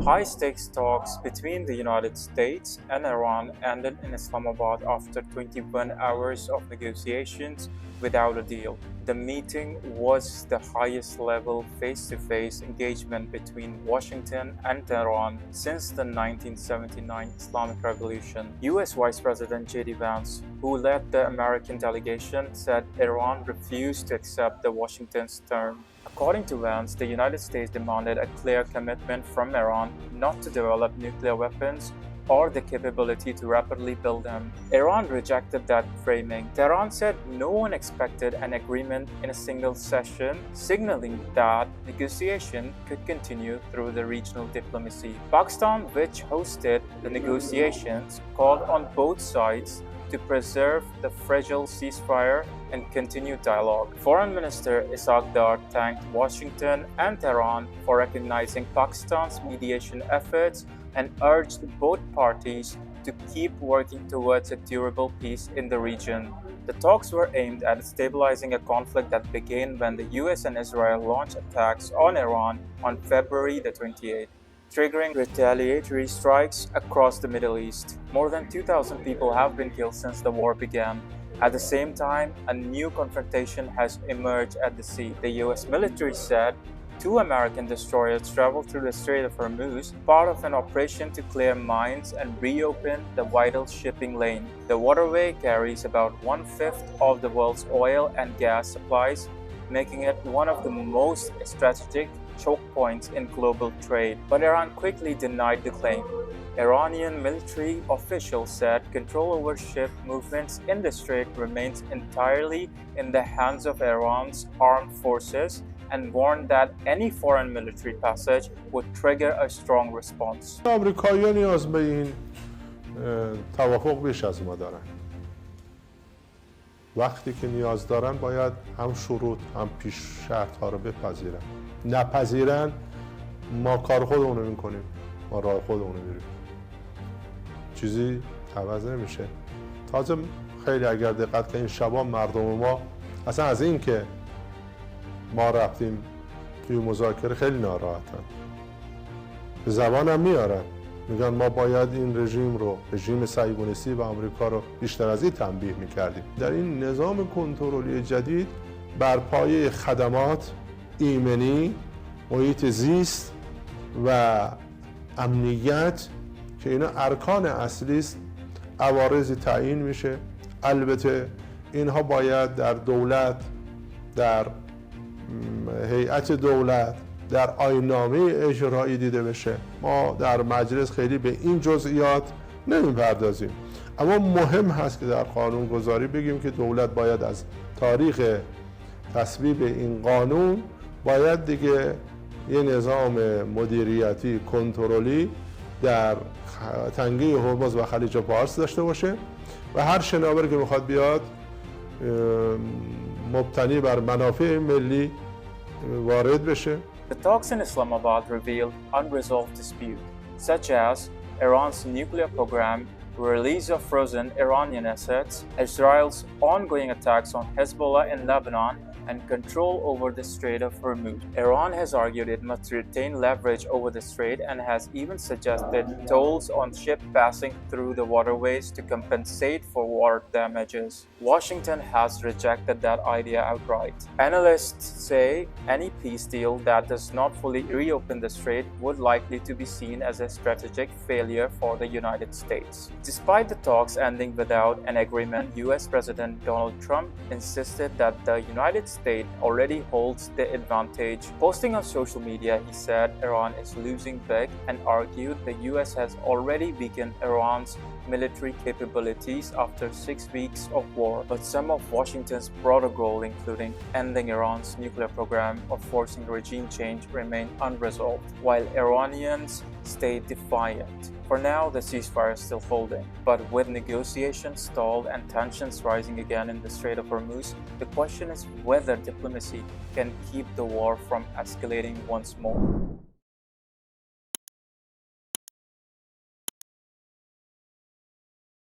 High-stakes talks between the United States and Iran ended in Islamabad after 21 hours of negotiations without a deal. The meeting was the highest-level face-to-face engagement between Washington and Tehran since the 1979 Islamic Revolution. U.S. Vice President J.D. Vance, who led the American delegation, said Iran refused to accept the Washington's term. According to Vance, the United States demanded a clear commitment from Iran not to develop nuclear weapons or the capability to rapidly build them. Iran rejected that framing. Tehran said no one expected an agreement in a single session, signaling that negotiation could continue through the regional diplomacy. Pakistan, which hosted the negotiations, called on both sides to preserve the fragile ceasefire and continue dialogue. Foreign Minister Ishaq Dar thanked Washington and Tehran for recognizing Pakistan's mediation efforts and urged both parties to keep working towards a durable peace in the region. The talks were aimed at stabilizing a conflict that began when the US and Israel launched attacks on Iran on February the 28th, triggering retaliatory strikes across the Middle East. More than 2,000 people have been killed since the war began. At the same time, a new confrontation has emerged at the sea. The US military said 2 American destroyers traveled through the Strait of Hormuz, part of an operation to clear mines and reopen the vital shipping lane. The waterway carries about 1/5 of the world's oil and gas supplies, making it one of the most strategic choke points in global trade. But Iran quickly denied the claim. Iranian military officials said control over ship movements in the strait remains entirely in the hands of Iran's armed forces and warned that any foreign military passage would trigger a strong response. آمریکایی‌ها نیاز به این توافق بیش از ما دارن. وقتی که نیاز دارن باید هم شروط هم پیش شرط‌ها رو بپذیرن. نپذیرن ما کار خودمون رو می‌کنیم. ما راه خودمون رو میریم. چیزی عوض نمیشه. تازه خیلی اگر دقت کنین شبا مردم ما اصلا از این که ما رفتیم توی مذاکره خیلی ناراحتن. به زبانم میارن. میگن ما باید این رژیم صهیونیستی و آمریکا رو بیشتر از این تنبیه میکردیم. در این نظام کنترلی جدید بر پایه خدمات، ایمنی، محیط زیست و امنیت که اینا ارکان اصلی است، عوارضی تعیین میشه. البته اینها باید در دولت، در هیئت دولت، در آیین‌نامه اجرایی دیده بشه. ما در مجلس خیلی به این جزئیات نمیپردازیم، اما مهم هست که در قانون گذاری بگیم که دولت باید از تاریخ تصویب این قانون باید دیگه یه نظام مدیریتی کنترلی در تنگه هرمز و خلیج فارس داشته باشه و هر شناوری که میخواد بیاد مبتنی بر منافع ملی وارد بشه. The talks in Islamabad revealed unresolved disputes, such as Iran's nuclear program, release of frozen Iranian assets, Israel's ongoing attacks on Hezbollah in Lebanon, and control over the Strait of Hormuz. Iran has argued it must retain leverage over the strait and has even suggested tolls on ships passing through the waterways to compensate for war damages. Washington has rejected that idea outright. Analysts say any peace deal that does not fully reopen the strait would likely to be seen as a strategic failure for the United States. Despite the talks ending without an agreement, US President Donald Trump insisted that the United States already holds the advantage. Posting on social media, he said Iran is losing big and argued the US has already weakened Iran's military capabilities after 6 weeks of war. But some of Washington's broader goals, including ending Iran's nuclear program or forcing regime change, remain unresolved, while Iranians stay defiant. For now, the ceasefire is still holding, but with negotiations stalled and tensions rising again in the Strait of Hormuz, the question is whether diplomacy can keep the war from escalating once more.